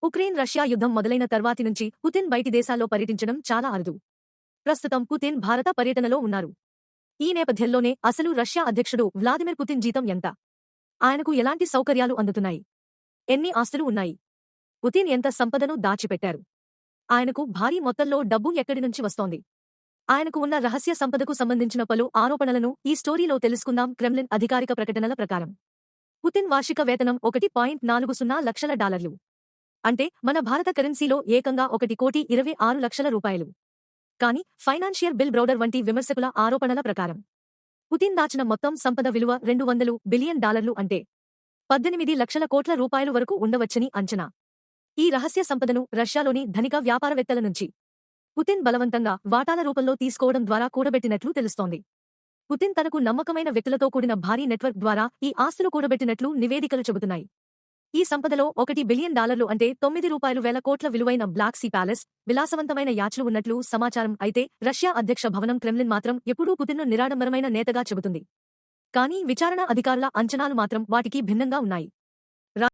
Ukraine Russia యుద్ధం మొదలైన తర్వాతి నుంచి పుతిన్ బయటి దేశాల్లో పర్యటించడం చాలా అరుదు. ప్రస్తుతం పుతిన్ భారత పర్యటనలో ఉన్నారు. ఈ నేపథ్యంలోనే అసలు రష్యా అధ్యక్షుడు వ్లాదిమిర్ పుతిన్ జీతం ఎంత? ఆయనకు ఎలాంటి సౌకర్యాలు అందుతున్నాయి? ఎన్ని ఆస్తులు ఉన్నాయి? పుతిన్ ఎంత సంపదను దాచిపెట్టారు? ఆయనకు భారీ మొత్తంలో డబ్బు ఎక్కడి నుంచి వస్తోంది? ఆయనకు ఉన్న రహస్య సంపదకు సంబంధించిన పలు ఆరోపణలను ఈ స్టోరీలో తెలుసుకుందాం. క్రెమ్లిన్ అధికారిక ప్రకటనల ప్రకారం పుతిన్ వార్షిక వేతనం $1.40 లక్షల. అంటే మన భారత కరెన్సీలో ఏకంగా $1,26,00,000. కానీ ఫైనాన్షియర్ బిల్ బ్రౌడర్ వంటి విమర్శకుల ఆరోపణల ప్రకారం పుతిన్ దాచిన మొత్తం సంపద విలువ $200 బిలియన్ అంటే 18 లక్షల కోట్ల రూపాయలు వరకు ఉండవచ్చని అంచనా. ఈ రహస్య సంపదను రష్యాలోని ధనిక వ్యాపారవేత్తల నుంచి పుతిన్ బలవంతంగా వాటాల రూపంలో తీసుకోవడం ద్వారా కూడబెట్టినట్లు తెలుస్తోంది. పుతిన్ తనకు నమ్మకమైన వ్యక్తులతో కూడిన భారీ నెట్వర్క్ ద్వారా ఈ ఆస్తులు కూడబెట్టినట్లు నివేదికలు చెబుతున్నాయి. ఈ సంపదలో $1 బిలియన్ అంటే ₹9,000 కోట్ల విలువైన బ్లాక్ సీ ప్యాలెస్, విలాసవంతమైన యాచ్లు ఉన్నట్లు సమాచారం. అయితే రష్యా అధ్యక్ష భవనం క్రెమ్లిన్ మాత్రం ఎప్పుడూ పుతిన్ను నిరాడంబరమైన నేతగా చెబుతుంది. కానీ విచారణ అధికారుల అంచనాలు మాత్రం వాటికి భిన్నంగా ఉన్నాయి.